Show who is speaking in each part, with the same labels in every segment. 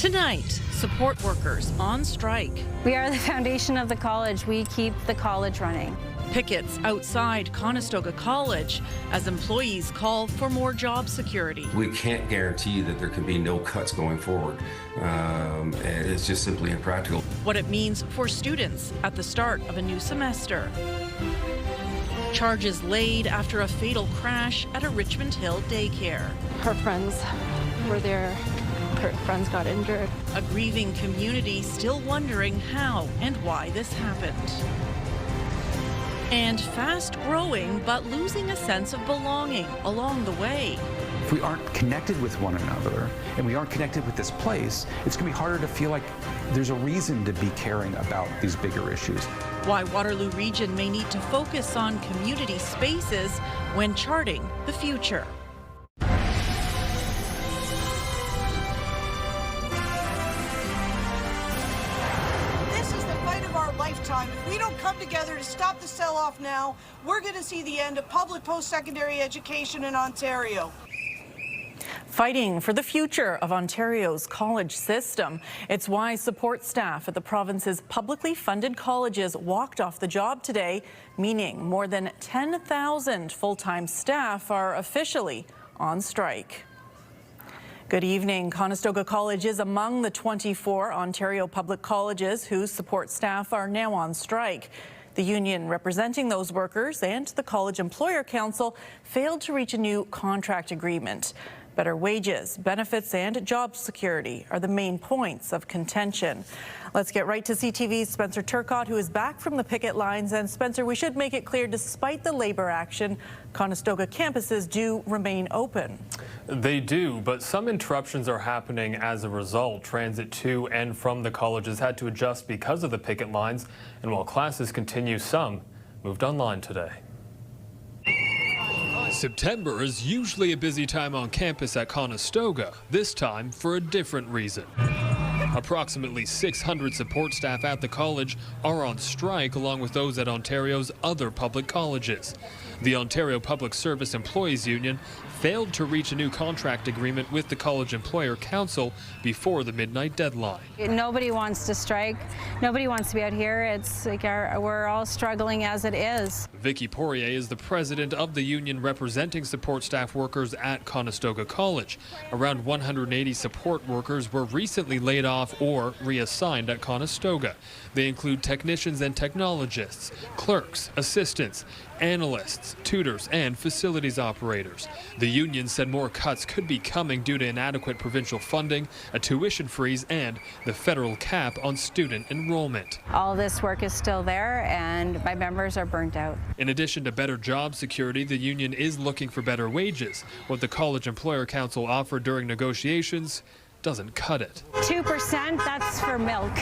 Speaker 1: Tonight, support workers on strike.
Speaker 2: We are the foundation of the college. We keep the college running.
Speaker 1: Pickets outside Conestoga College as employees call for more job security.
Speaker 3: We can't guarantee that there can be no cuts going forward. It's just simply impractical.
Speaker 1: What it means for students at the start of a new semester. Charges laid after a fatal crash at a Richmond Hill daycare.
Speaker 4: Her friends were there. Her friends got injured.
Speaker 1: A grieving community still wondering how and why this happened. And fast growing, but losing a sense of belonging along the way.
Speaker 5: If we aren't connected with one another and we aren't connected with this place, it's going to be harder to feel like there's a reason to be caring about these bigger issues.
Speaker 1: Why Waterloo Region may need to focus on community spaces when charting the future.
Speaker 6: Lifetime. If we don't come together to stop the sell-off now, we're going to see the end of public post-secondary education in Ontario.
Speaker 1: Fighting for the future of Ontario's college system. It's why support staff at the province's publicly funded colleges walked off the job today, meaning more than 10,000 full-time staff are officially on strike. Good evening. Conestoga College is among the 24 Ontario public colleges whose support staff are now on strike. The union representing those workers and the College Employer Council failed to reach a new contract agreement. Better wages, benefits and job security are the main points of contention. Let's get right to CTV's Spencer Turcott, who is back from the picket lines. And Spencer, we should make it clear, despite the labor action, Conestoga campuses do remain open.
Speaker 7: They do, but some interruptions are happening as a result. Transit to and from the colleges had to adjust because of the picket lines, and while classes continue, some moved online today.
Speaker 8: September is usually a busy time on campus at Conestoga, this time for a different reason. Approximately 600 support staff at the college are on strike, along with those at Ontario's other public colleges. The Ontario Public Service Employees Union failed to reach a new contract agreement with the College Employer Council before the midnight deadline.
Speaker 2: Nobody wants to strike. Nobody wants to be out here. It's like we're all struggling as it is.
Speaker 8: Vicky Poirier is the president of the union representing support staff workers at Conestoga College. Around 180 support workers were recently laid off or reassigned at Conestoga. They include technicians and technologists, clerks, assistants, analysts, tutors, and facilities operators. The union said more cuts could be coming due to inadequate provincial funding, a tuition freeze, and the federal cap on student enrollment.
Speaker 2: All this work is still there, and my members are burnt out.
Speaker 8: In addition to better job security, the union is looking for better wages. What the College Employer Council offered during negotiations doesn't cut it.
Speaker 2: 2%, that's for milk.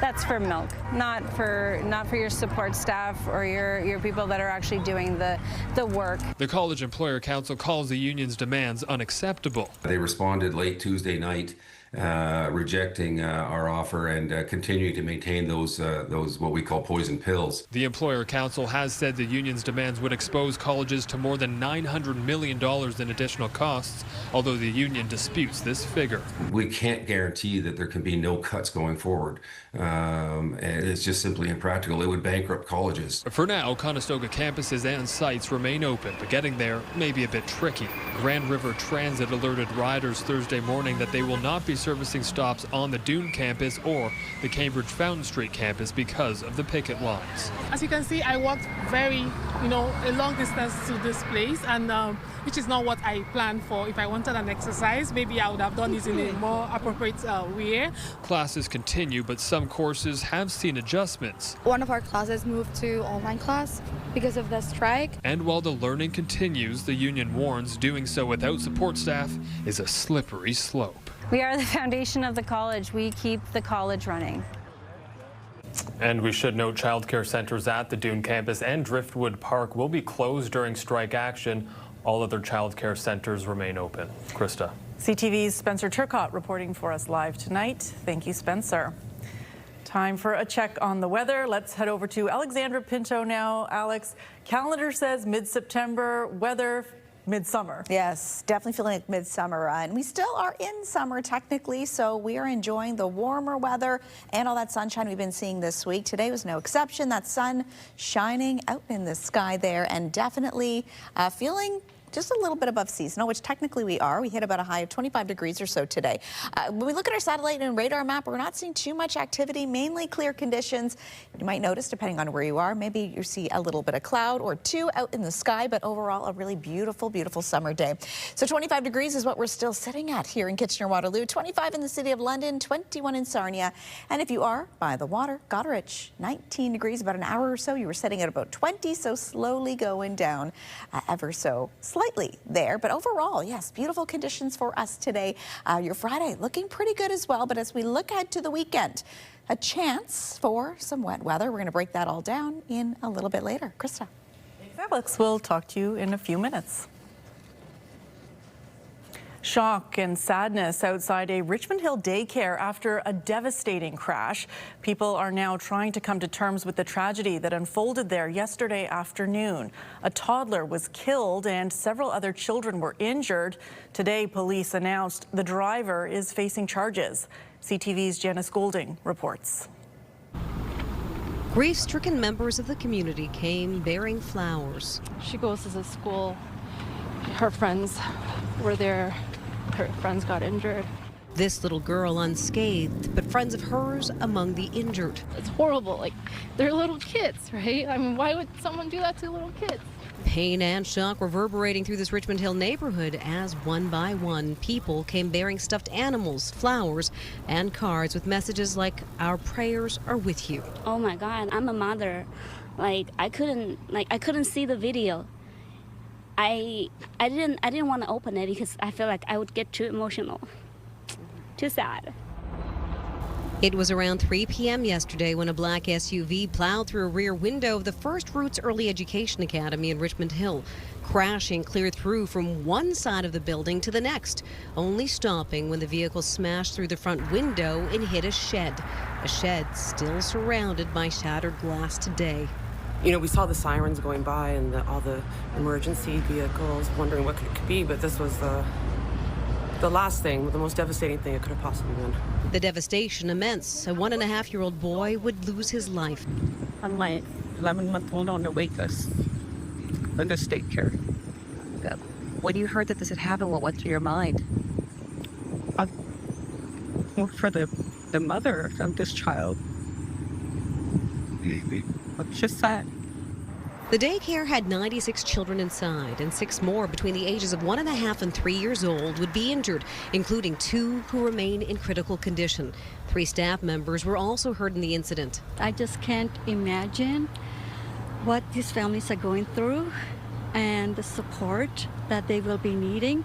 Speaker 2: That's for milk, not for your support staff or your people that are actually doing the work.
Speaker 8: The College Employer Council calls the union's demands unacceptable.
Speaker 3: They responded late Tuesday night, rejecting our offer and continuing to maintain those what we call poison pills.
Speaker 8: The Employer Council has said the union's demands would expose colleges to more than $900 million in additional costs, although the union disputes this figure.
Speaker 3: We can't guarantee that there can be no cuts going forward. And it's just simply impractical. It would bankrupt colleges.
Speaker 8: For now, Conestoga campuses and sites remain open, but getting there may be a bit tricky. Grand River Transit alerted riders Thursday morning that they will not be servicing stops on the Dune campus or the Cambridge Fountain Street campus because of the picket lines.
Speaker 9: As you can see, I walked a long distance to this place, and which is not what I planned for. If I wanted an exercise, maybe I would have done it in a more appropriate way.
Speaker 8: Classes continue, but some courses have seen adjustments.
Speaker 4: One of our classes moved to online class because of the strike.
Speaker 8: And while the learning continues, the union warns doing so without support staff is a slippery slope.
Speaker 2: We are the foundation of the college. We keep the college running.
Speaker 7: And we should note childcare centers at the Dune campus and Driftwood Park will be closed during strike action. All other childcare centers remain open. Krista.
Speaker 1: CTV's Spencer Turcott reporting for us live tonight. Thank you, Spencer. Time for a check on the weather. Let's head over to Alexandra Pinto now. Alex, calendar says mid-September, weather midsummer.
Speaker 10: Yes, definitely feeling like midsummer. And we still are in summer technically, so we are enjoying the warmer weather and all that sunshine we've been seeing this week. Today was no exception. That sun shining out in the sky there, and definitely feeling just a little bit above seasonal, which technically we are. We hit about a high of 25 degrees or so today. When we look at our satellite and radar map, we're not seeing too much activity, mainly clear conditions. You might notice, depending on where you are, maybe you see a little bit of cloud or two out in the sky, but overall a really beautiful, beautiful summer day. So 25 degrees is what we're still sitting at here in Kitchener-Waterloo, 25 in the City of London, 21 in Sarnia. And if you are by the water, Goderich, 19 degrees, about an hour or so. You were sitting at about 20, so slowly going down ever so slightly there. But overall, yes, beautiful conditions for us today. Your Friday looking pretty good as well. But as we look ahead to the weekend, a chance for some wet weather. We're going to break that all down in a little bit later. Krista.
Speaker 1: Thanks, Alex. We'll talk to you in a few minutes. Shock and sadness outside a Richmond Hill daycare after a devastating crash. People are now trying to come to terms with the tragedy that unfolded there yesterday afternoon. A toddler was killed and several other children were injured. Today, police announced the driver is facing charges. CTV's Janice Goulding reports.
Speaker 11: Grief-stricken members of the community came bearing flowers.
Speaker 4: She goes to the school. Her friends were there. Her friends got injured.
Speaker 11: This little girl unscathed, but friends of hers among the injured.
Speaker 4: It's horrible. Like, they're little kids, right? I mean, why would someone do that to little kids?
Speaker 11: Pain and shock reverberating through this Richmond Hill neighborhood as one by one people came bearing stuffed animals, flowers, and cards with messages like, "Our prayers are with you."
Speaker 12: Oh my God, I'm a mother. I couldn't see the video. I didn't want to open it because I feel like I would get too emotional, too sad.
Speaker 11: It was around 3 p.m. yesterday when a black SUV plowed through a rear window of the First Roots Early Education Academy in Richmond Hill, crashing clear through from one side of the building to the next, only stopping when the vehicle smashed through the front window and hit a shed still surrounded by shattered glass today.
Speaker 13: You know, we saw the sirens going by and all the emergency vehicles, wondering what it could be, but this was the last thing, the most devastating thing it could have possibly been.
Speaker 11: The devastation immense. A 1.5-year-old boy would lose his life.
Speaker 14: And my 11-month-old on the wait list in this daycare.
Speaker 15: When you heard that this had happened, what went through your mind?
Speaker 14: For the mother of this child. It's just sad.
Speaker 11: The daycare had 96 children inside, and 6 more between the ages of 1.5 and 3 years old would be injured, including 2 who remain in critical condition. 3 staff members were also hurt in the incident.
Speaker 16: I just can't imagine what these families are going through and the support that they will be needing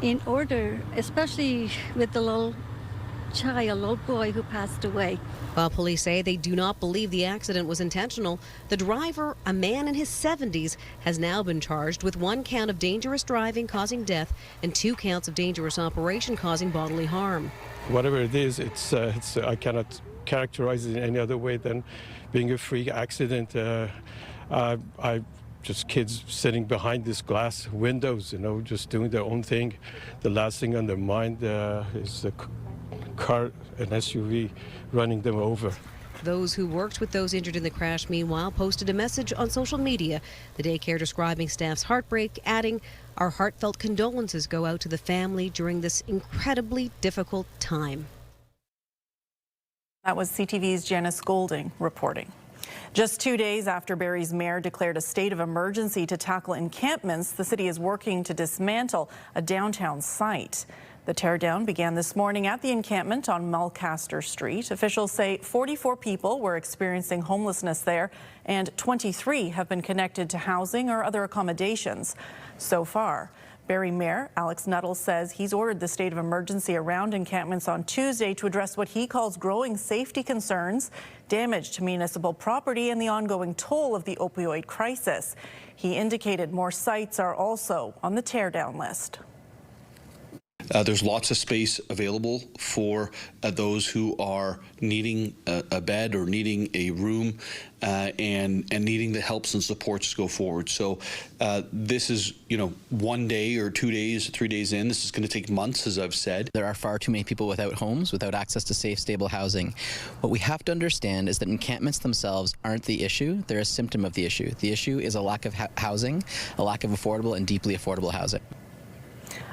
Speaker 16: in order, especially with the little boy who passed away.
Speaker 11: While police say they do not believe the accident was intentional, the driver, a man in his 70s, has now been charged with 1 count of dangerous driving causing death and 2 counts of dangerous operation causing bodily harm.
Speaker 17: Whatever it is, I cannot characterize it in any other way than being a freak accident. Just kids sitting behind these glass windows, just doing their own thing. The last thing on their mind is a car, an SUV, running them over.
Speaker 11: Those who worked with those injured in the crash, meanwhile, posted a message on social media. The daycare describing staff's heartbreak, adding, "Our heartfelt condolences go out to the family during this incredibly difficult time."
Speaker 1: That was CTV's Janice Goulding reporting. Just 2 days after Barrie's mayor declared a state of emergency to tackle encampments, the city is working to dismantle a downtown site. The teardown began this morning at the encampment on Mulcaster Street. Officials say 44 people were experiencing homelessness there, and 23 have been connected to housing or other accommodations so far. Barrie Mayor Alex Nuttall says he's ordered the state of emergency around encampments on Tuesday to address what he calls growing safety concerns, damage to municipal property, and the ongoing toll of the opioid crisis. He indicated more sites are also on the teardown list.
Speaker 18: There's lots of space available for those who are needing a bed or needing a room and needing the helps and supports to go forward. So this is, 1 day or 2 days, 3 days in. This is going to take months, as I've said.
Speaker 19: There are far too many people without homes, without access to safe, stable housing. What we have to understand is that encampments themselves aren't the issue. They're a symptom of the issue. The issue is a lack of housing, a lack of affordable and deeply affordable housing.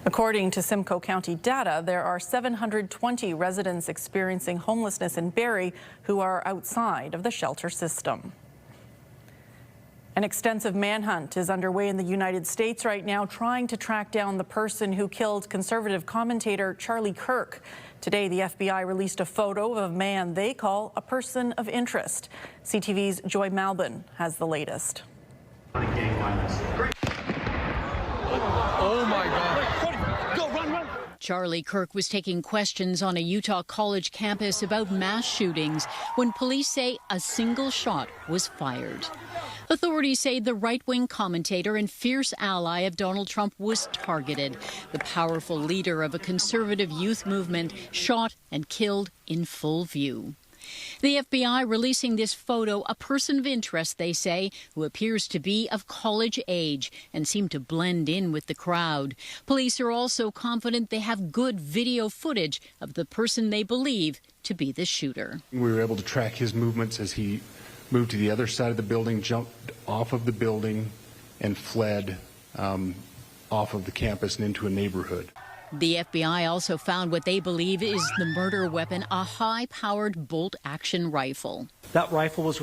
Speaker 1: According to Simcoe County data, there are 720 residents experiencing homelessness in Barrie who are outside of the shelter system. An extensive manhunt is underway in the United States right now, trying to track down the person who killed conservative commentator Charlie Kirk. Today, the FBI released a photo of a man they call a person of interest. CTV's Joy Malbon has the latest.
Speaker 20: Oh my God. Go, run.
Speaker 21: Charlie Kirk was taking questions on a Utah college campus about mass shootings when police say a single shot was fired. Authorities say the right-wing commentator and fierce ally of Donald Trump was targeted. The powerful leader of a conservative youth movement shot and killed in full view. The FBI releasing this photo, a person of interest, they say, who appears to be of college age and seemed to blend in with the crowd. Police are also confident they have good video footage of the person they believe to be the shooter.
Speaker 22: We were able to track his movements as he moved to the other side of the building, jumped off of the building, and fled off of the campus and into a neighborhood.
Speaker 21: The FBI also found what they believe is the murder weapon, a high-powered bolt-action rifle.
Speaker 23: That rifle was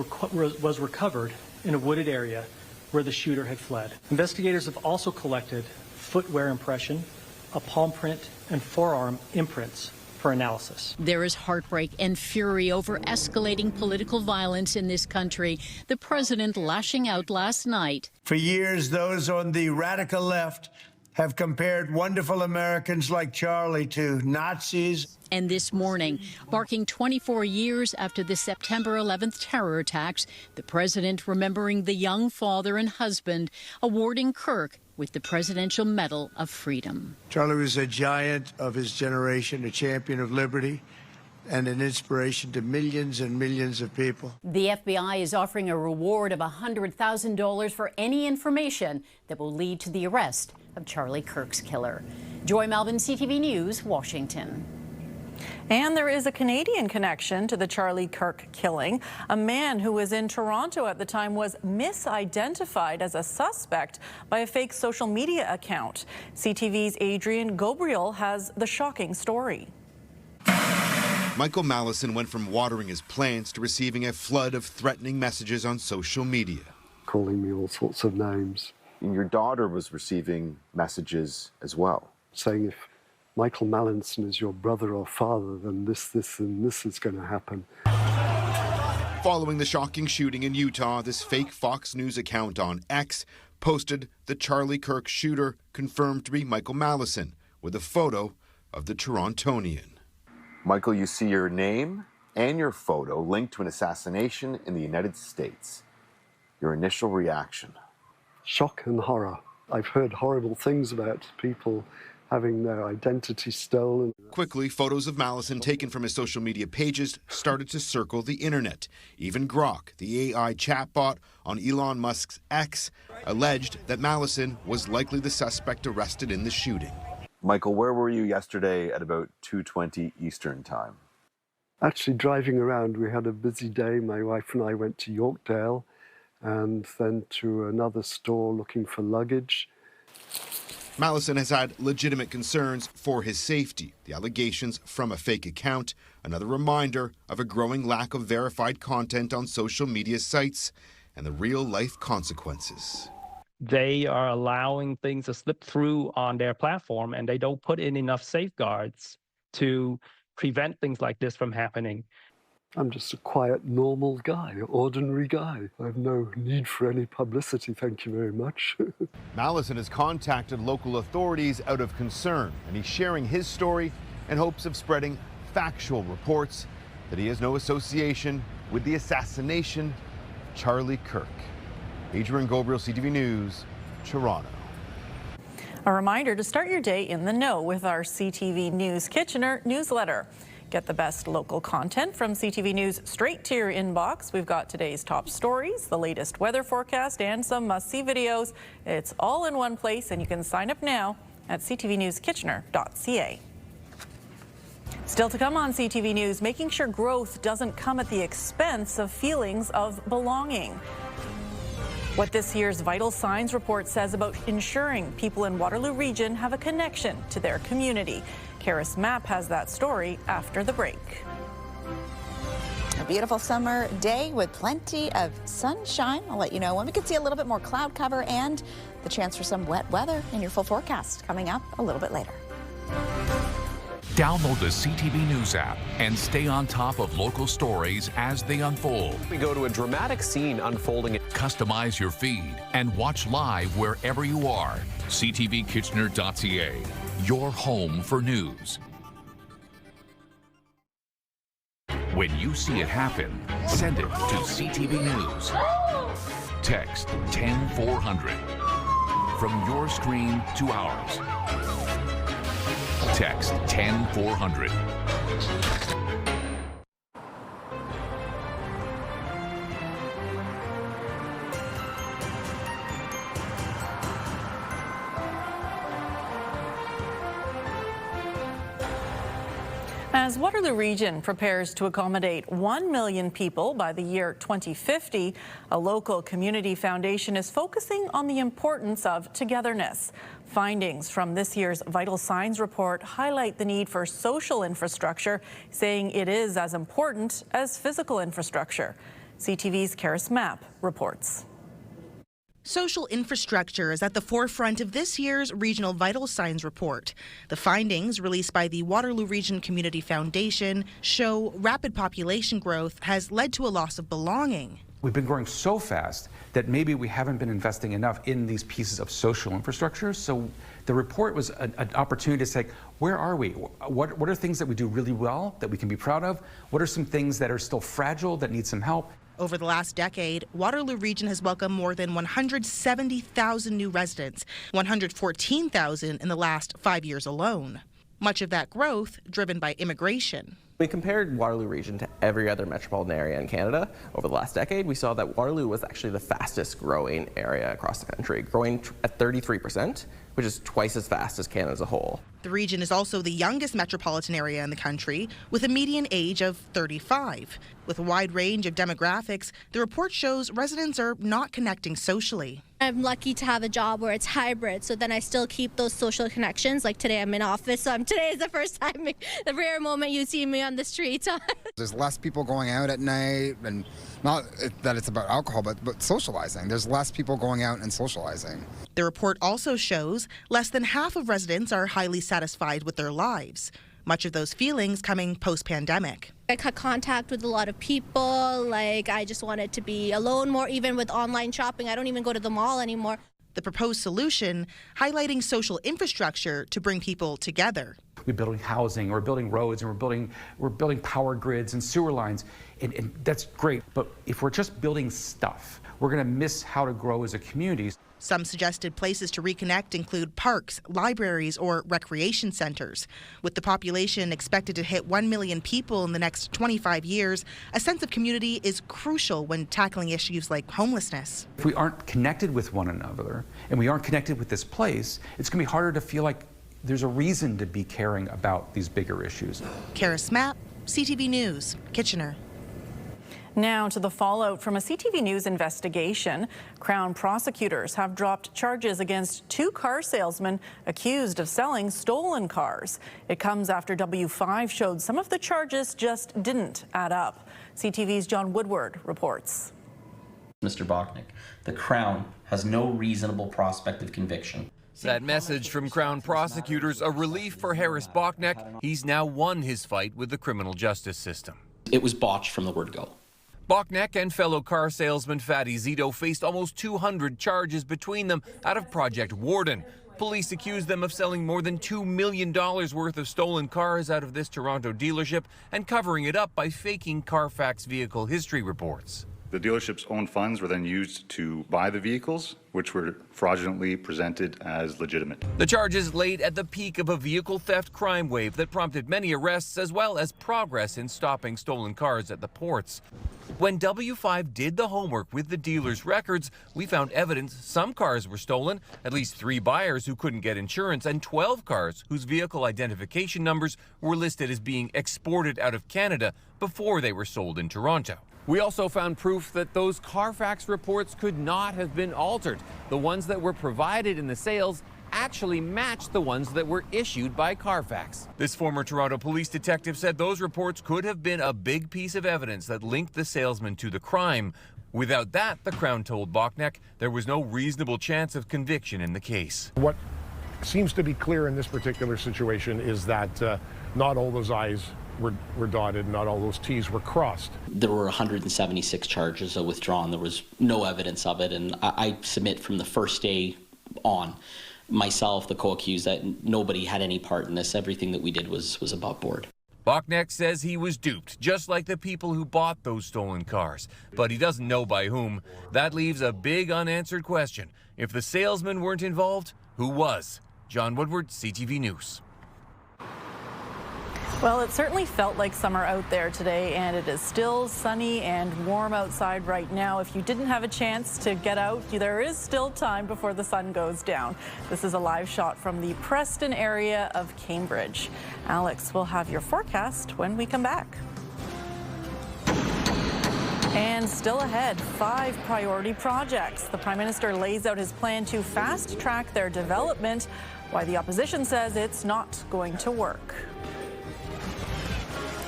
Speaker 23: recovered in a wooded area where the shooter had fled. Investigators have also collected footwear impression, a palm print, and forearm imprints for analysis.
Speaker 21: There is heartbreak and fury over escalating political violence in this country. The president lashing out last night.
Speaker 24: For years, those on the radical left have compared wonderful Americans like Charlie to Nazis.
Speaker 21: And this morning, marking 24 years after the September 11th terror attacks, the president remembering the young father and husband, awarding Kirk with the Presidential Medal of Freedom.
Speaker 24: Charlie was a giant of his generation, a champion of liberty, and an inspiration to millions and millions of people.
Speaker 21: The FBI is offering a reward of $100,000 for any information that will lead to the arrest of Charlie Kirk's killer. Joy Malbon, CTV News, Washington.
Speaker 1: And there is a Canadian connection to the Charlie Kirk killing. A man who was in Toronto at the time was misidentified as a suspect by a fake social media account. CTV's Adrian Gabriel has the shocking story.
Speaker 25: Michael Mallison went from watering his plants to receiving a flood of threatening messages on social media.
Speaker 26: Calling me all sorts of names.
Speaker 27: And your daughter was receiving messages as well.
Speaker 26: Saying if Michael Mallison is your brother or father, then this and this is going to happen.
Speaker 25: Following the shocking shooting in Utah, this fake Fox News account on X posted the Charlie Kirk shooter confirmed to be Michael Mallison with a photo of the Torontonian.
Speaker 27: Michael, you see your name and your photo linked to an assassination in the United States. Your initial reaction?
Speaker 26: Shock and horror. I've heard horrible things about people having their identity stolen.
Speaker 25: Quickly, photos of Mallison taken from his social media pages started to circle the internet. Even Grok, the AI chatbot on Elon Musk's X, alleged that Mallison was likely the suspect arrested in the shooting.
Speaker 27: Michael, where were you yesterday at about 2:20 Eastern Time?
Speaker 26: Actually driving around. We had a busy day. My wife and I went to Yorkdale and then to another store looking for luggage.
Speaker 25: Mallison has had legitimate concerns for his safety. The allegations from a fake account, another reminder of a growing lack of verified content on social media sites and the real-life consequences.
Speaker 28: They are allowing things to slip through on their platform, and they don't put in enough safeguards to prevent things like this from happening.
Speaker 26: I'm just a quiet, normal guy, ordinary guy. I have no need for any publicity, thank you very much.
Speaker 25: Mallison has contacted local authorities out of concern, and he's sharing his story in hopes of spreading factual reports that he has no association with the assassination of Charlie Kirk. Adrian Gabriel, CTV News, Toronto.
Speaker 1: A reminder to start your day in the know with our CTV News Kitchener newsletter. Get the best local content from CTV News straight to your inbox. We've got today's top stories, the latest weather forecast, and some must-see videos. It's all in one place, and you can sign up now at ctvnewskitchener.ca. Still to come on CTV News, making sure growth doesn't come at the expense of feelings of belonging. What this year's Vital Signs report says about ensuring people in Waterloo Region have a connection to their community. Karis Mapp has that story after the break.
Speaker 2: A beautiful summer day with plenty of sunshine. I'll let you know when we could see a little bit more cloud cover and the chance for some wet weather in your full forecast coming up a little bit later.
Speaker 3: Download the CTV News app and stay on top of local stories as they unfold.
Speaker 5: We go to a dramatic scene unfolding.
Speaker 3: Customize your feed and watch live wherever you are. ctvkitchener.ca, your home for news. When you see it happen, send it to CTV News. Text 10400. From your screen to ours. Text 10400.
Speaker 1: As Waterloo Region prepares to accommodate 1 million people by the year 2050, a local community foundation is focusing on the importance of togetherness. Findings from this year's Vital Signs report highlight the need for social infrastructure, saying it is as important as physical infrastructure. CTV's Karis Mapp reports.
Speaker 6: Social infrastructure is at the forefront of this year's Regional Vital Signs report. The findings, released by the Waterloo Region Community Foundation, show rapid population growth has led to a loss of belonging.
Speaker 7: We've been growing so fast that maybe we haven't been investing enough in these pieces of social infrastructure. So the report was an opportunity to say, where are we? What are things that we do really well that we can be proud of? What are some things that are still fragile that need some help?
Speaker 6: Over the last decade, Waterloo Region has welcomed more than 170,000 new residents, 114,000 in the last 5 years alone. Much of that growth driven by immigration.
Speaker 8: We compared Waterloo Region to every other metropolitan area in Canada over the last decade. We saw that Waterloo was actually the fastest growing area across the country, growing at 33%, which is twice as fast as Canada as a whole.
Speaker 6: The region is also the youngest metropolitan area in the country, with a median age of 35. With a wide range of demographics, the report shows residents are not connecting socially.
Speaker 9: I'm lucky to have a job where it's hybrid, so then I still keep those social connections. Like today I'm in office, so today is the first time, the rare moment you see me on the street.
Speaker 10: There's less people going out at night, and not that it's about alcohol, but socializing. There's less people going out and socializing.
Speaker 6: The report also shows less than half of residents are highly satisfied with their lives. Much of those feelings coming post-pandemic.
Speaker 9: I cut contact with a lot of people, like I just wanted to be alone more, even with online shopping. I don't even go to the mall anymore.
Speaker 6: The proposed solution, highlighting social infrastructure to bring people together.
Speaker 7: We're building housing, we're building roads, and we're building power grids and sewer lines, and that's great. But if we're just building stuff, we're going to miss how to grow as a community.
Speaker 6: Some suggested places to reconnect include parks, libraries, or recreation centers. With the population expected to hit 1 million people in the next 25 years, a sense of community is crucial when tackling issues like homelessness.
Speaker 7: If we aren't connected with one another and we aren't connected with this place, it's going to be harder to feel like there's a reason to be caring about these bigger issues.
Speaker 6: Karis Mapp, CTV News, Kitchener.
Speaker 1: Now to the fallout from a CTV News investigation. Crown prosecutors have dropped charges against 2 car salesmen accused of selling stolen cars. It comes after W5 showed some of the charges just didn't add up. CTV's John Woodward reports.
Speaker 29: Mr. Bachnick, the Crown has no reasonable prospect of conviction.
Speaker 30: That message from Crown prosecutors a relief for Harris Bachnick. He's now won his fight with the criminal justice system.
Speaker 29: It was botched from the word go.
Speaker 30: Bachnick and fellow car salesman Fatty Zito faced almost 200 charges between them out of Project Warden. Police accused them of selling more than $2 million worth of stolen cars out of this Toronto dealership and covering it up by faking Carfax vehicle history reports.
Speaker 4: The dealership's own funds were then used to buy the vehicles, which were fraudulently presented as legitimate.
Speaker 30: The charges laid at the peak of a vehicle theft crime wave that prompted many arrests as well as progress in stopping stolen cars at the ports. When W5 did the homework with the dealer's records, we found evidence some cars were stolen, at least 3 buyers who couldn't get insurance, and 12 cars whose vehicle identification numbers were listed as being exported out of Canada before they were sold in Toronto. We also found proof that those Carfax reports could not have been altered. The ones that were provided in the sales actually matched the ones that were issued by Carfax. This former Toronto police detective said those reports could have been a big piece of evidence that linked the salesman to the crime. Without that, the Crown told Bochnek, there was no reasonable chance of conviction in the case.
Speaker 11: What seems to be clear in this particular situation is that not all those I's were dotted, not all those T's were crossed.
Speaker 29: There were 176 charges withdrawn. There was no evidence of it, and I submit from the first day on, myself, the co-accused, that nobody had any part in this. Everything that we did was above board.
Speaker 30: Bochnek says he was duped, just like the people who bought those stolen cars. But he doesn't know by whom. That leaves a big unanswered question. If the salesman weren't involved, who was? John Woodward, CTV News.
Speaker 1: Well, it certainly felt like summer out there today, and it is still sunny and warm outside right now. If you didn't have a chance to get out, there is still time before the sun goes down. This is a live shot from the Preston area of Cambridge. Alex will have your forecast when we come back. And still ahead, 5 priority projects. The Prime Minister lays out his plan to fast-track their development, why the opposition says it's not going to work.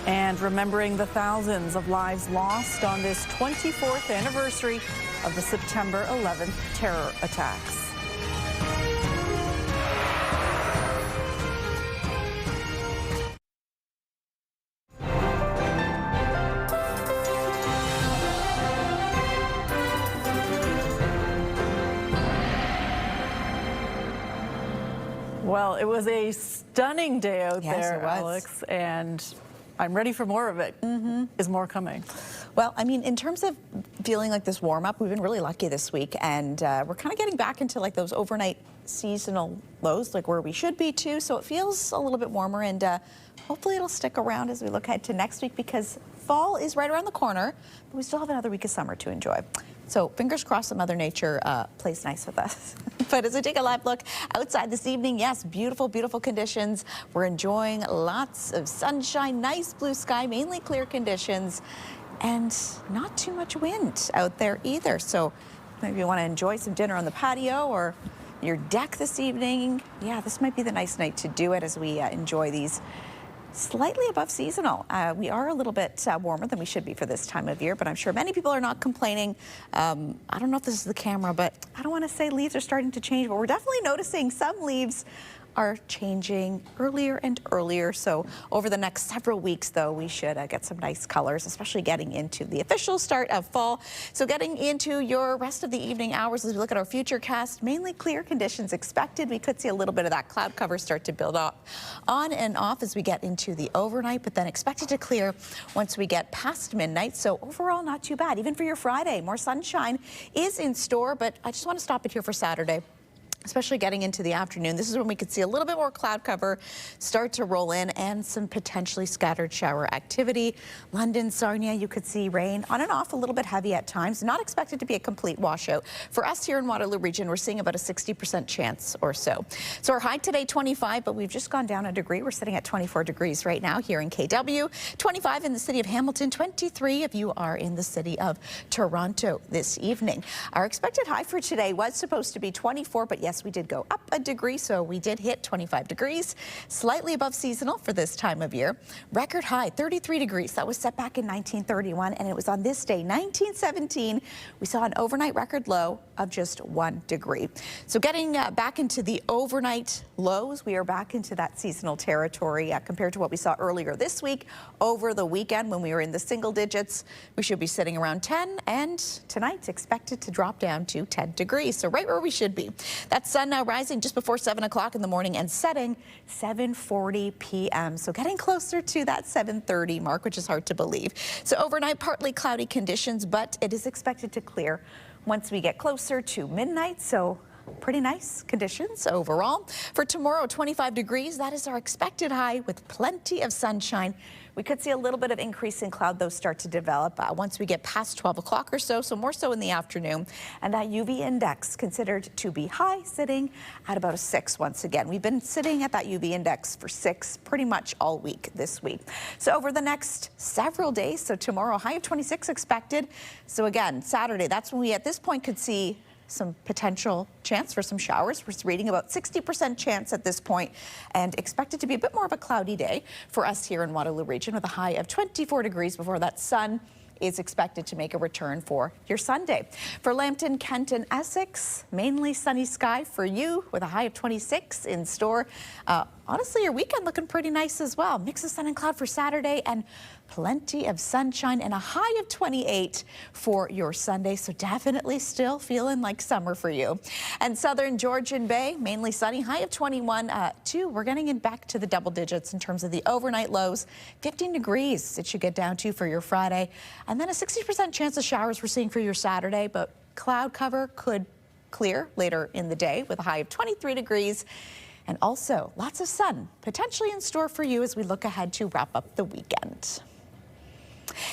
Speaker 1: And remembering the thousands of lives lost on this 24th anniversary of the September 11th terror attacks. Well, it was a stunning day out there, Alex, and I'm ready for more of it. Is more coming?
Speaker 2: Well, I mean, in terms of feeling like this warm up, we've been really lucky this week, and we're kind of getting back into like those overnight seasonal lows, like where we should be too. So it feels a little bit warmer, and hopefully it'll stick around as we look ahead to next week, because fall is right around the corner, but we still have another week of summer to enjoy. So fingers crossed that Mother Nature plays nice with us. But as we take a live look outside this evening, yes, beautiful, beautiful conditions. We're enjoying lots of sunshine, nice blue sky, mainly clear conditions, and not too much wind out there either. So maybe you want to enjoy some dinner on the patio or your deck this evening. Yeah, this might be the nice night to do it as we enjoy these slightly above seasonal. We are a little bit warmer than we should be for this time of year, but I'm sure many people are not complaining. I don't know if this is the camera, but I don't want to say leaves are starting to change, but we're definitely noticing some leaves are changing earlier and earlier. So over the next several weeks, though, we should get some nice colors, especially getting into the official start of fall. So getting into your rest of the evening hours as we look at our future cast, mainly clear conditions expected. We could see a little bit of that cloud cover start to build up on and off as we get into the overnight, but then expected to clear once we get past midnight. So overall, not too bad. Even for your Friday, more sunshine is in store, but I just want to stop it here for Saturday. Especially getting into the afternoon. This is when we could see a little bit more cloud cover start to roll in and some potentially scattered shower activity. London, Sarnia, you could see rain on and off, a little bit heavy at times. Not expected to be a complete washout. For us here in Waterloo Region, we're seeing about a 60% chance or so. So our high today, 25, but we've just gone down a degree. We're sitting at 24 degrees right now here in KW. 25 in the city of Hamilton, 23 if you are in the city of Toronto this evening. Our expected high for today was supposed to be 24, but yes, we did go up a degree, so we did hit 25 degrees, slightly above seasonal for this time of year. Record high, 33 degrees. That was set back in 1931, and it was on this day, 1917, we saw an overnight record low of just 1 degree. So getting back into the overnight lows, we are back into that seasonal territory compared to what we saw earlier this week. Over the weekend when we were in the single digits, we should be sitting around 10, and tonight's expected to drop down to 10 degrees. So right where we should be. That sun now rising just before 7 o'clock in the morning and setting 7:40 p.m. So getting closer to that 7:30 mark, which is hard to believe. So overnight, partly cloudy conditions, but it is expected to clear once we get closer to midnight. So pretty nice conditions overall. For tomorrow, 25 degrees. That is our expected high with plenty of sunshine. We could see a little bit of increase in cloud, though, start to develop once we get past 12 o'clock or so more so in the afternoon. And that UV index considered to be high, sitting at about a 6 once again. We've been sitting at that UV index for 6 pretty much all week this week. So over the next several days, so tomorrow, high of 26 expected. So again, Saturday, that's when we at this point could see some potential chance for some showers. We're reading about 60% chance at this point, and expected to be a bit more of a cloudy day for us here in Waterloo Region with a high of 24 degrees before that sun is expected to make a return for your Sunday. For Lambton, Kent, and Essex, mainly sunny sky for you with a high of 26 in store. Honestly, your weekend looking pretty nice as well. Mix of sun and cloud for Saturday and plenty of sunshine and a high of 28 for your Sunday. So definitely still feeling like summer for you. And southern Georgian Bay, mainly sunny, high of 21 too. We're getting in back to the double digits in terms of the overnight lows. 15 degrees it should get down to for your Friday. And then a 60% chance of showers we're seeing for your Saturday, but cloud cover could clear later in the day with a high of 23 degrees. And also lots of sun potentially in store for you as we look ahead to wrap up the weekend.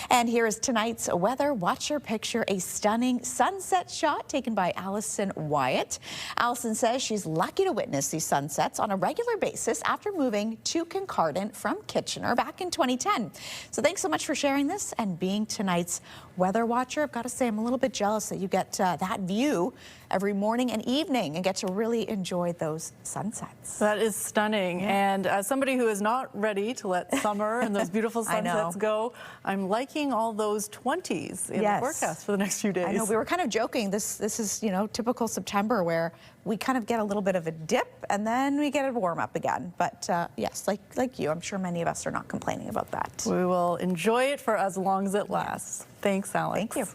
Speaker 2: And here is tonight's weather. Watch your picture, a stunning sunset shot taken by Allison Wyatt. Allison says she's lucky to witness these sunsets on a regular basis after moving to Concardant from Kitchener back in 2010. So thanks so much for sharing this and being tonight's weather watcher. I've got to say I'm a little bit jealous that you get that view every morning and evening and get to really enjoy those sunsets.
Speaker 1: That is stunning. Yeah. And as somebody who is not ready to let summer and those beautiful sunsets go, I'm liking all those 20s in the forecast for the next few days.
Speaker 2: I know, we were kind of joking. This is, you know, typical September where we kind of get a little bit of a dip and then we get it warm up again. But yes, like you, I'm sure many of us are not complaining about that.
Speaker 1: We will enjoy it for as long as it lasts. Thanks, Alex.
Speaker 2: Thank you.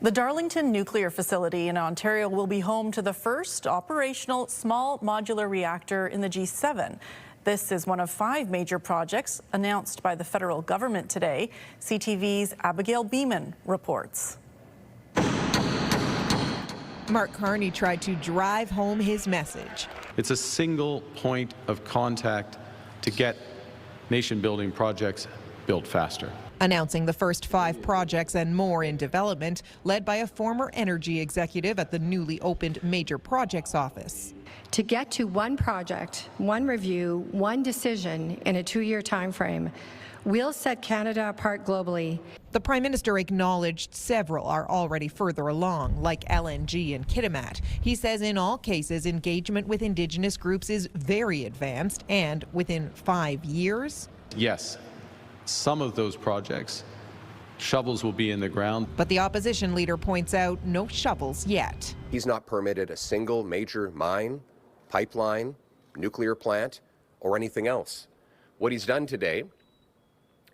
Speaker 1: The Darlington Nuclear Facility in Ontario will be home to the first operational small modular reactor in the G7. This is one of 5 major projects announced by the federal government today. CTV's Abigail Beeman reports.
Speaker 12: Mark Carney tried to drive home his message.
Speaker 13: It's a single point of contact to get nation-building projects built faster.
Speaker 12: Announcing the first 5 projects and more in development, led by a former energy executive at the newly opened Major Projects Office.
Speaker 14: To get to one project, one review, one decision in a 2-year time frame will set Canada apart globally.
Speaker 12: The Prime Minister acknowledged several are already further along, like LNG and Kitimat. He says in all cases, engagement with Indigenous groups is very advanced, and within 5 years.
Speaker 13: Yes, some of those projects, shovels will be in the ground.
Speaker 12: But the opposition leader points out no shovels yet.
Speaker 15: He's not permitted a single major mine, pipeline, nuclear plant, or anything else. What he's done today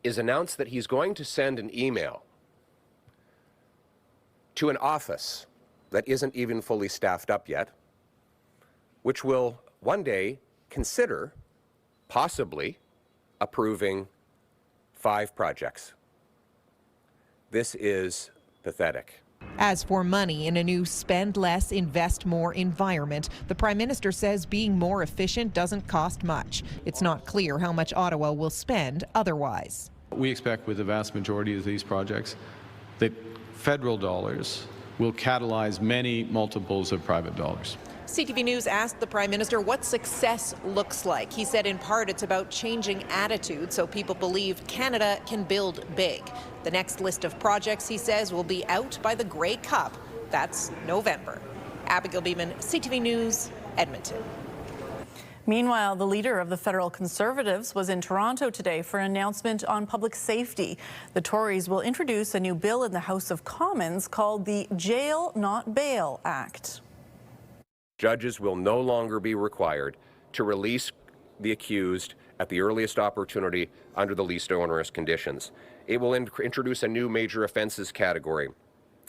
Speaker 15: is announce that he's going to send an email to an office that isn't even fully staffed up yet, which will one day consider possibly approving 5 projects. This is pathetic.
Speaker 12: As for money in a new spend less, invest more environment, the Prime Minister says being more efficient doesn't cost much. It's not clear how much Ottawa will spend otherwise.
Speaker 13: We expect with the vast majority of these projects that federal dollars will catalyze many multiples of private dollars.
Speaker 12: CTV News asked the Prime Minister what success looks like. He said in part it's about changing attitudes so people believe Canada can build big. The next list of projects, he says, will be out by the Grey Cup. That's November. Abigail Beeman, CTV News, Edmonton.
Speaker 1: Meanwhile, the leader of the federal Conservatives was in Toronto today for an announcement on public safety. The Tories will introduce a new bill in the House of Commons called the Jail Not Bail Act.
Speaker 15: Judges will no longer be required to release the accused at the earliest opportunity under the least onerous conditions. It will introduce a new major offenses category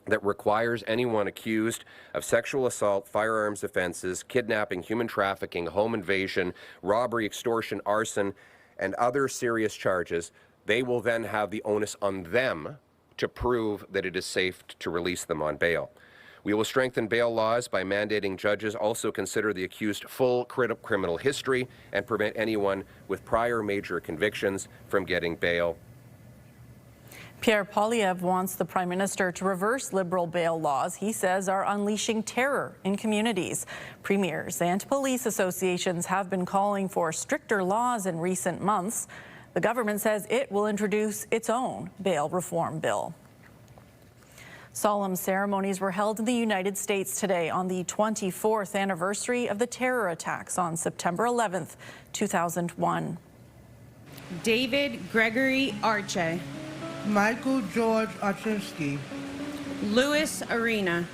Speaker 15: that requires anyone accused of sexual assault, firearms offenses, kidnapping, human trafficking, home invasion, robbery, extortion, arson, and other serious charges. They will then have the onus on them to prove that it is safe to release them on bail. We will strengthen bail laws by mandating judges also consider the accused full criminal history and prevent anyone with prior major convictions from getting bail.
Speaker 1: Pierre Poilievre wants the Prime Minister to reverse Liberal bail laws he says are unleashing terror in communities. Premiers and police associations have been calling for stricter laws in recent months. The government says it will introduce its own bail reform bill. Solemn ceremonies were held in the United States today on the 24th anniversary of the terror attacks on September 11th, 2001.
Speaker 16: David Gregory Arce.
Speaker 17: Michael George Oczynski.
Speaker 16: Louis Arena.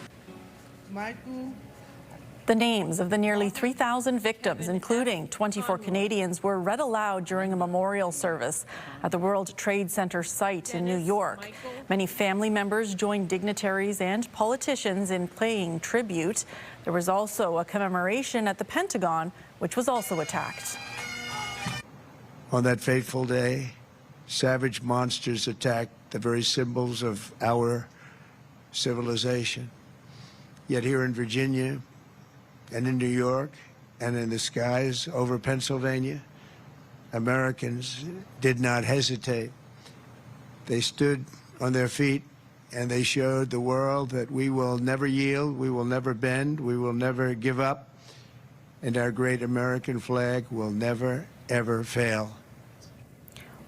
Speaker 1: The names of the nearly 3,000 victims, including 24 Canadians, were read aloud during a memorial service at the World Trade Center site in New York. Many family members joined dignitaries and politicians in paying tribute. There was also a commemoration at the Pentagon, which was also attacked.
Speaker 18: On that fateful day, savage monsters attacked the very symbols of our civilization. Yet here in Virginia and in New York and in the skies over Pennsylvania, Americans did not hesitate. They stood on their feet and they showed the world that we will never yield, we will never bend, we will never give up, and our great American flag will never, ever fail.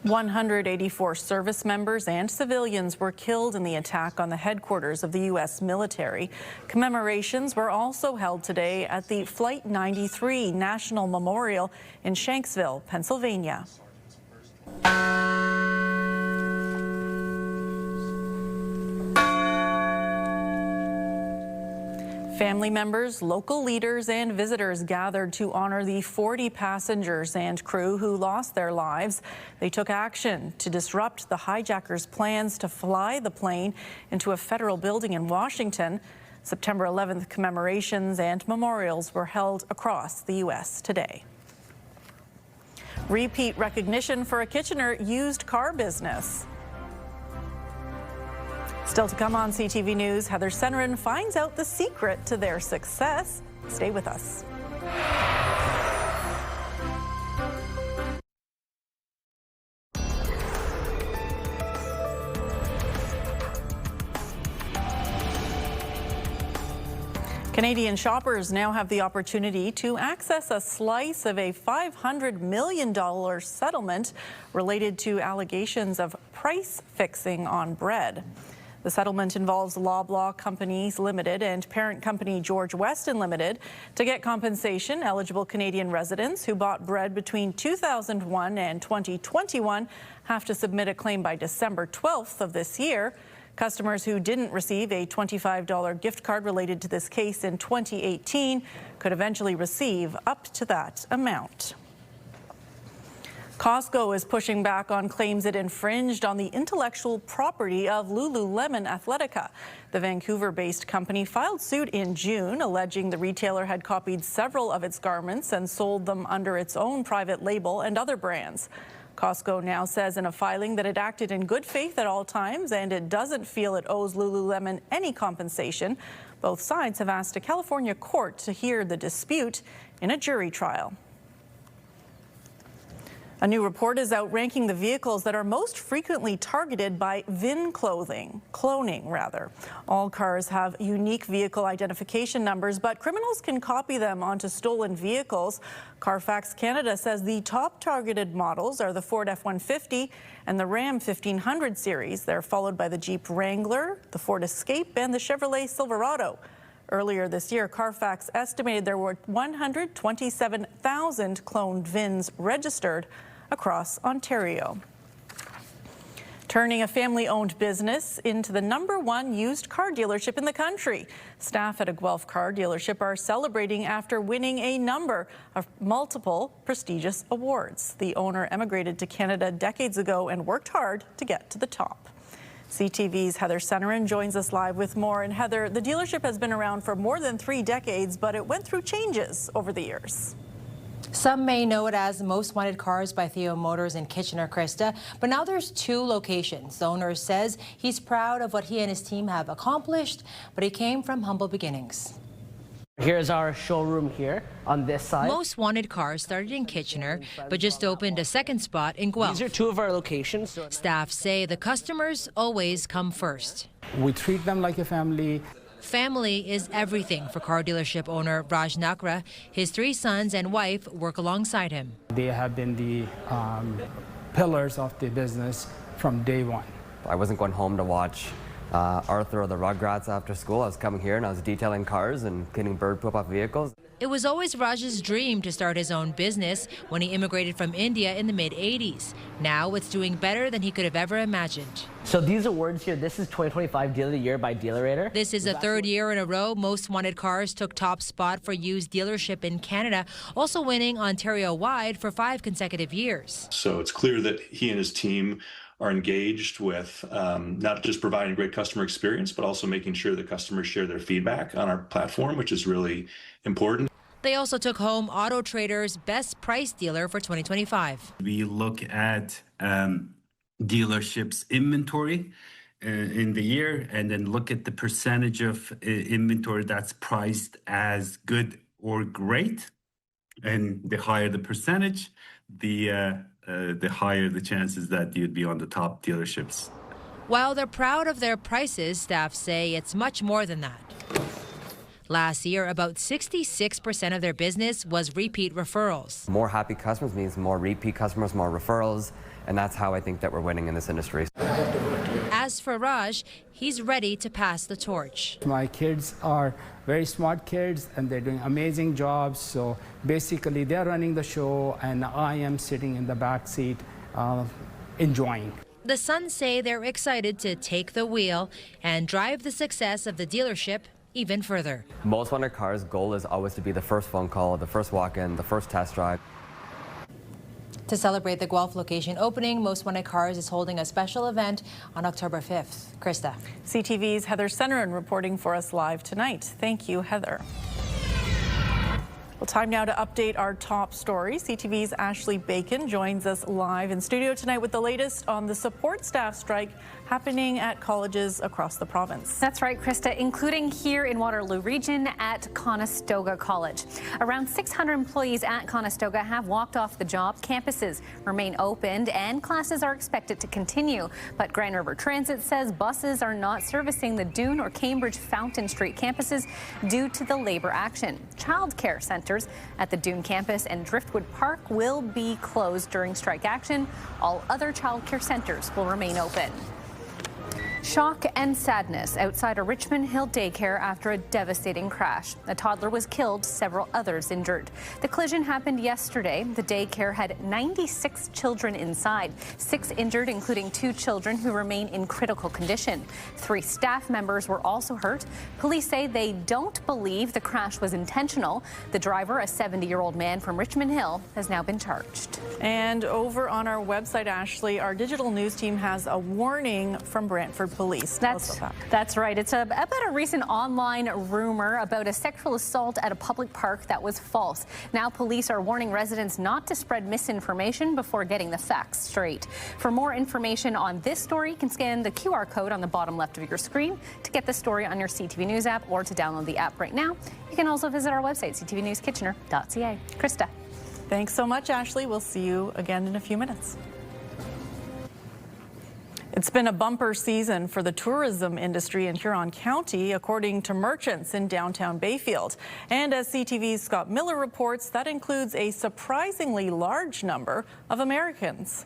Speaker 1: 184 service members and civilians were killed in the attack on the headquarters of the U.S. military. Commemorations were also held today at the Flight 93 National Memorial in Shanksville, Pennsylvania. Family members, local leaders, and visitors gathered to honor the 40 passengers and crew who lost their lives. They took action to disrupt the hijackers' plans to fly the plane into a federal building in Washington. September 11th commemorations and memorials were held across the U.S. today. Repeat recognition for a Kitchener used car business. Still to come on CTV News, Heather Sennerin finds out the secret to their success. Stay with us. Canadian shoppers now have the opportunity to access a slice of a $500 million settlement related to allegations of price fixing on bread. The settlement involves Loblaw Companies Limited and parent company George Weston Limited. To get compensation, eligible Canadian residents who bought bread between 2001 and 2021 have to submit a claim by December 12th of this year. Customers who didn't receive a $25 gift card related to this case in 2018 could eventually receive up to that amount. Costco is pushing back on claims it infringed on the intellectual property of Lululemon Athletica. The Vancouver-based company filed suit in June, alleging the retailer had copied several of its garments and sold them under its own private label and other brands. Costco now says in a filing that it acted in good faith at all times and it doesn't feel it owes Lululemon any compensation. Both sides have asked a California court to hear the dispute in a jury trial. A new report is out ranking the vehicles that are most frequently targeted by VIN cloning. All cars have unique vehicle identification numbers, but criminals can copy them onto stolen vehicles. Carfax Canada says the top targeted models are the Ford F-150 and the Ram 1500 series. They're followed by the Jeep Wrangler, the Ford Escape, and the Chevrolet Silverado. Earlier this year, Carfax estimated there were 127,000 cloned VINs registered across Ontario. Turning a family-owned business into the #1 used car dealership in the country. Staff at a Guelph car dealership are celebrating after winning a number of multiple prestigious awards. The owner emigrated to Canada decades ago and worked hard to get to the top. CTV's Heather Senerin joins us live with more. And Heather, the dealership has been around for more than 3 decades, but it went through changes over the years.
Speaker 19: Some may know it as Most Wanted Cars by Theo Motors in Kitchener, Krista, but now there's 2 locations. The owner says he's proud of what he and his team have accomplished, but he came from humble beginnings.
Speaker 20: Here's our showroom here on this side.
Speaker 21: Most Wanted Cars started in Kitchener, but just opened a second spot in Guelph.
Speaker 20: These are 2 of our locations.
Speaker 21: Staff say the customers always come first.
Speaker 22: We treat them like a family.
Speaker 21: Family is everything for car dealership owner Raj Nakra. His 3 sons and wife work alongside him.
Speaker 22: They have been the pillars of the business from day one.
Speaker 23: I wasn't going home to watch Arthur or the Rugrats after school. I was coming here and I was detailing cars and cleaning bird poop off vehicles.
Speaker 21: It was always Raj's dream to start his own business when he immigrated from India in the mid-'80s. Now it's doing better than he could have ever imagined.
Speaker 20: So these awards here, this is 2025 Dealer of the Year by Dealerator.
Speaker 21: This is the 3rd year in a row Most Wanted Cars took top spot for used dealership in Canada, also winning Ontario-wide for 5 consecutive years.
Speaker 24: So it's clear that he and his team are engaged with not just providing a great customer experience, but also making sure that customers share their feedback on our platform, which is really important.
Speaker 21: They also took home Auto Trader's Best Price Dealer for 2025.
Speaker 25: We look at dealerships' inventory in the year and then look at the percentage of inventory that's priced as good or great. And the higher the percentage, the higher the chances that you'd be on the top dealerships.
Speaker 21: While they're proud of their prices, staff say it's much more than that. Last year, about 66% of their business was repeat referrals.
Speaker 23: More happy customers means more repeat customers, more referrals, and that's how I think that we're winning in this industry.
Speaker 21: As for Raj, he's ready to pass the torch.
Speaker 22: My kids are very smart kids and they're doing amazing jobs. So basically they're running the show and I am sitting in the back seat enjoying.
Speaker 21: The sons say they're excited to take the wheel and drive the success of the dealership even further.
Speaker 23: Most Wanted Cars' goal is always to be the first phone call, the first walk-in, the first test drive.
Speaker 19: To celebrate the Guelph location opening, Most Wanted Cars is holding a special event on October 5th. Krista.
Speaker 1: CTV's Heather Senerin reporting for us live tonight. Thank you, Heather. Well, time now to update our top stories. CTV's Ashley Bacon joins us live in studio tonight with the latest on the support staff strike happening at colleges across the province.
Speaker 26: That's right, Krista, including here in Waterloo Region at Conestoga College. Around 600 employees at Conestoga have walked off the job. Campuses remain opened and classes are expected to continue. But Grand River Transit says buses are not servicing the Dune or Cambridge Fountain Street campuses due to the labor action. Childcare centers at the Dune campus and Driftwood Park will be closed during strike action. All other childcare centers will remain open. Shock and sadness outside a Richmond Hill daycare after a devastating crash. A toddler was killed, several others injured. The collision happened yesterday. The daycare had 96 children inside, 6 injured, including 2 children who remain in critical condition. 3 staff members were also hurt. Police say they don't believe the crash was intentional. The driver, a 70-year-old man from Richmond Hill, has now been charged.
Speaker 1: And over on our website, Ashley, our digital news team has a warning from Brantford Police.
Speaker 26: That's right. It's about a recent online rumor about a sexual assault at a public park that was false. Now police are warning residents not to spread misinformation before getting the facts straight. For more information on this story, you can scan the QR code on the bottom left of your screen to get the story on your CTV News app or to download the app right now. You can also visit our website, ctvnewskitchener.ca. Krista.
Speaker 1: Thanks so much, Ashley. We'll see you again in a few minutes. It's been a bumper season for the tourism industry in Huron County, according to merchants in downtown Bayfield. And as CTV's Scott Miller reports, that includes a surprisingly large number of Americans.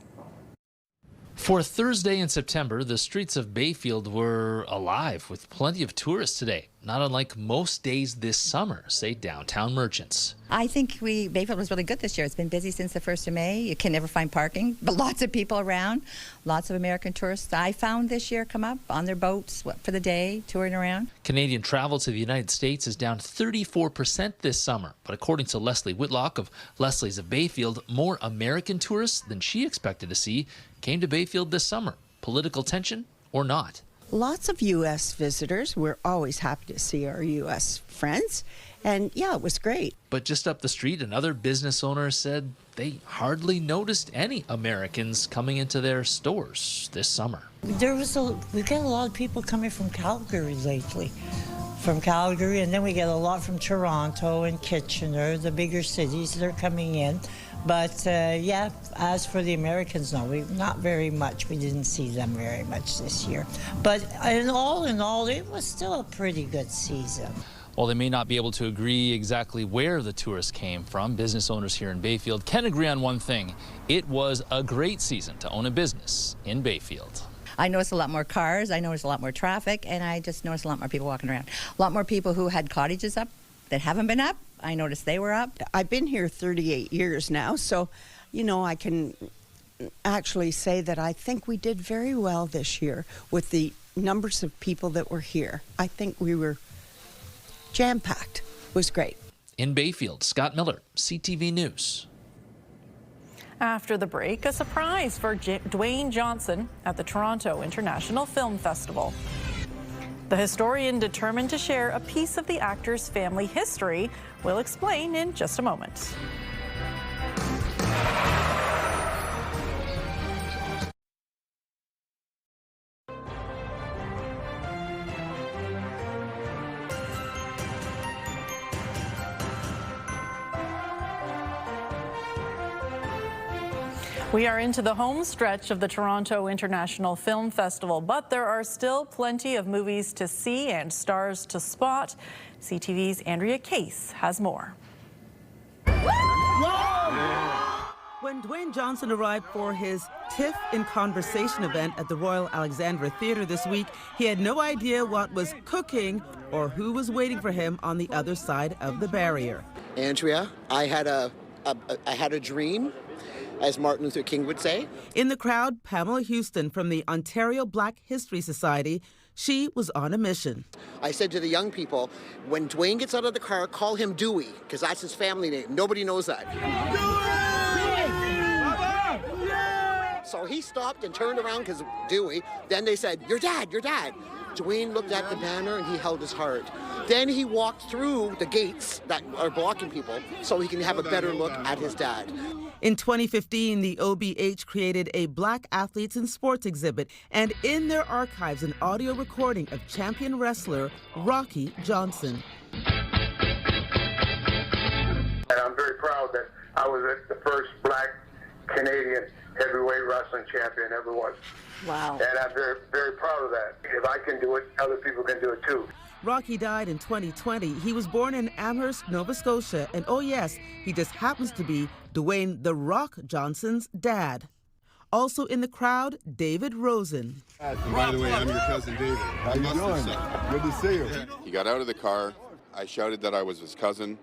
Speaker 27: For Thursday in September, the streets of Bayfield were alive with plenty of tourists today.
Speaker 3: not unlike most days this summer, say downtown merchants.
Speaker 4: I think Bayfield was really good this year. It's been busy since the 1st of May. You can never find parking, but lots of people around. Lots of American tourists I found this year come up on their boats for the day, touring around.
Speaker 3: Canadian travel to the United States is down 34% this summer. But according to Leslie Whitlock of Leslie's of Bayfield, more American tourists than she expected to see came to Bayfield this summer. Political tension or not.
Speaker 5: Lots of U.S. visitors. We're always happy to see our U.S. friends. And yeah, it was great.
Speaker 3: But just up the street, another business owner said they hardly noticed any Americans coming into their stores this summer.
Speaker 6: We get a lot of people coming from Calgary lately. From Calgary, and then we get a lot from Toronto and Kitchener, the bigger cities. They're coming in. But yeah, as for the Americans, no, not very much. We didn't see them very much this year. But in all, it was still a pretty good season.
Speaker 3: While they may not be able to agree exactly where the tourists came from, business owners here in Bayfield can agree on one thing. It was a great season to own a business in Bayfield.
Speaker 4: I noticed a lot more cars, I noticed a lot more traffic, and I just noticed a lot more people walking around. A lot more people who had cottages up that haven't been up. I noticed they were up.
Speaker 5: I've been here 38 years now, so, you know, I can actually say that I think we did very well this year with the numbers of people that were here. I think we were jam-packed. It was great.
Speaker 3: In Bayfield, Scott Miller, CTV News.
Speaker 1: After the break, a surprise for Dwayne Johnson at the Toronto International Film Festival. The historian determined to share a piece of the actor's family history will explain in just a moment. We are into the home stretch of the Toronto International Film Festival, but there are still plenty of movies to see and stars to spot. CTV's Andrea Case has more.
Speaker 7: When Dwayne Johnson arrived for his TIFF in Conversation event at the Royal Alexandra Theatre this week, he had no idea what was cooking or who was waiting for him on the other side of the barrier.
Speaker 8: Andrea, I had a dream, as Martin Luther King would say.
Speaker 7: In the crowd, Pamela Houston from the Ontario Black History Society. She was on a mission.
Speaker 8: I said to the young people, when Dwayne gets out of the car, call him Dewey, because that's his family name. Nobody knows that. So he stopped and turned around because Dewey. Then they said, "Your dad, your dad." Dwayne looked at the banner and he held his heart. Then he walked through the gates that are blocking people so he can have a better look at his dad.
Speaker 7: In 2015, the OBH created a Black Athletes in Sports exhibit, and in their archives, an audio recording of champion wrestler Rocky Johnson.
Speaker 9: And I'm very proud that I was the first Black Canadian heavyweight wrestling champion ever was.
Speaker 4: Wow.
Speaker 9: And I'm very, very proud of that. If I can do it, other people can do it too.
Speaker 7: Rocky died in 2020. He was born in Amherst, Nova Scotia, and oh yes, he just happens to be Dwayne "The Rock" Johnson's dad. Also in the crowd, David Rosen.
Speaker 10: And by the way, I'm your cousin David. How you doing? Good to see you.
Speaker 11: He got out of the car. I shouted that I was his cousin.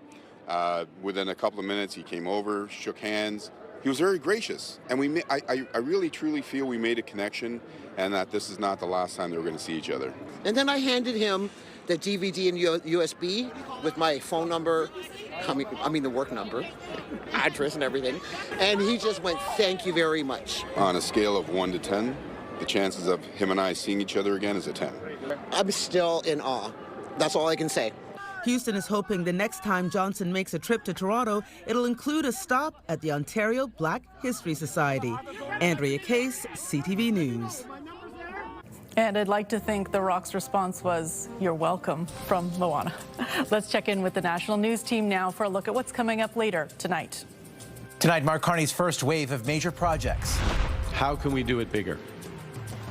Speaker 11: Within a couple of minutes, he came over, shook hands. He was very gracious, and I really truly feel we made a connection, and that this is not the last time that we're going to see each other.
Speaker 8: And then I handed him the DVD and USB with my phone number, I mean the work number, address and everything, and he just went, "Thank you very much."
Speaker 11: On a scale of 1 to 10, the chances of him and I seeing each other again is a 10.
Speaker 8: I'm still in awe. That's all I can say.
Speaker 7: Houston is hoping the next time Johnson makes a trip to Toronto, it'll include a stop at the Ontario Black History Society. Andrea Case, CTV News.
Speaker 1: And I'd like to think The Rock's response was, "You're welcome," from Moana. Let's check in with the national news team now for a look at what's coming up later tonight.
Speaker 28: Tonight, Mark Carney's first wave of major projects.
Speaker 13: How can we do it bigger?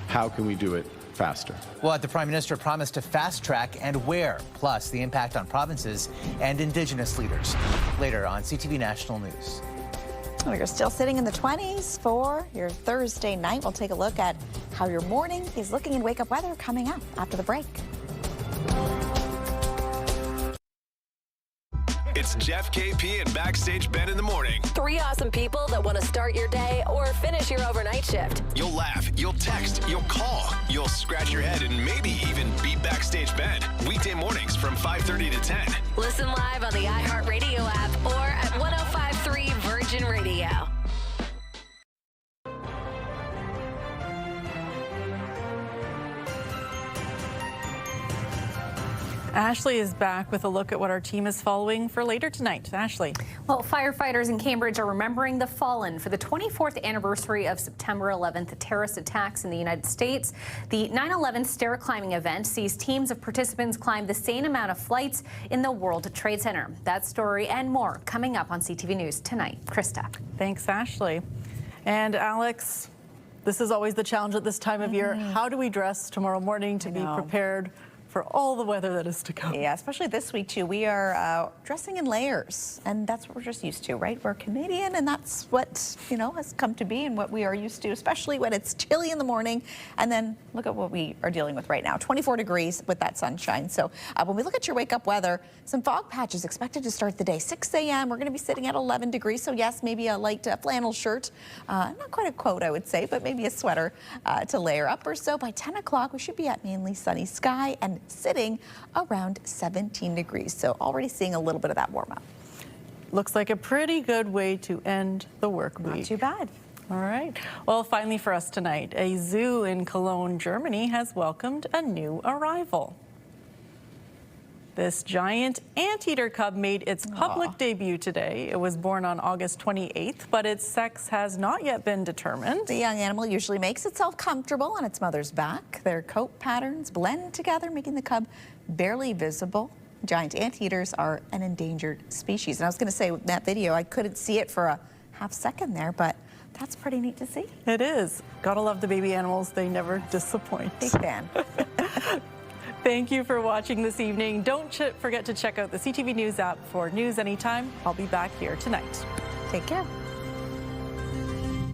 Speaker 13: How can we do it faster?
Speaker 28: Well, the Prime Minister promised to fast track and where, plus the impact on provinces and Indigenous leaders. Later on CTV National News.
Speaker 2: Well, you're still sitting in the 20s for your Thursday night. We'll take a look at how your morning is looking in Wake Up Weather coming up after the break.
Speaker 12: It's Jeff, KP, and Backstage Ben in the morning.
Speaker 14: 3 awesome people that want to start your day or finish your overnight shift.
Speaker 12: You'll laugh, you'll text, you'll call, you'll scratch your head, and maybe even beat Backstage Ben. Weekday mornings from 5:30 to 10.
Speaker 14: Listen live on the iHeartRadio app or at 105.3 Virgin Radio.
Speaker 1: Ashley is back with a look at what our team is following for later tonight. Ashley.
Speaker 26: Well, firefighters in Cambridge are remembering the fallen for the 24th anniversary of September 11th terrorist attacks in the United States. The 9/11 stair climbing event sees teams of participants climb the same amount of flights in the World Trade Center. That story and more coming up on CTV News tonight. Krista.
Speaker 1: Thanks, Ashley. And Alex, this is always the challenge at this time of year. How do we dress tomorrow morning to be prepared for all the weather that is to come?
Speaker 2: Yeah, especially this week too. We are dressing in layers, and that's what we're just used to, right? We're Canadian, and that's what, you know, has come to be and what we are used to, especially when it's chilly in the morning. And then look at what we are dealing with right now, 24 degrees with that sunshine. So when we look at your wake up weather, some fog patches expected to start the day. 6 a.m. we're going to be sitting at 11 degrees. So yes, maybe a light flannel shirt, not quite a coat, I would say, but maybe a sweater to layer up or so. By 10 o'clock, we should be at mainly sunny sky and sitting around 17 degrees. So already seeing a little bit of that warm up.
Speaker 1: Looks like a pretty good way to end the work week.
Speaker 2: Not too bad.
Speaker 1: All right. Well, finally for us tonight, a zoo in Cologne, Germany has welcomed a new arrival. This giant anteater cub made its public debut today. It was born on August 28th, but its sex has not yet been determined.
Speaker 2: The young animal usually makes itself comfortable on its mother's back. Their coat patterns blend together, making the cub barely visible. Giant anteaters are an endangered species. And I was going to say, with that video, I couldn't see it for a half second there, but that's pretty neat to see.
Speaker 1: It is. Gotta love the baby animals. They never disappoint.
Speaker 2: Big fan.
Speaker 1: Thank you for watching this evening. Don't forget to check out the CTV News app for news anytime. I'll be back here tonight.
Speaker 2: Take care.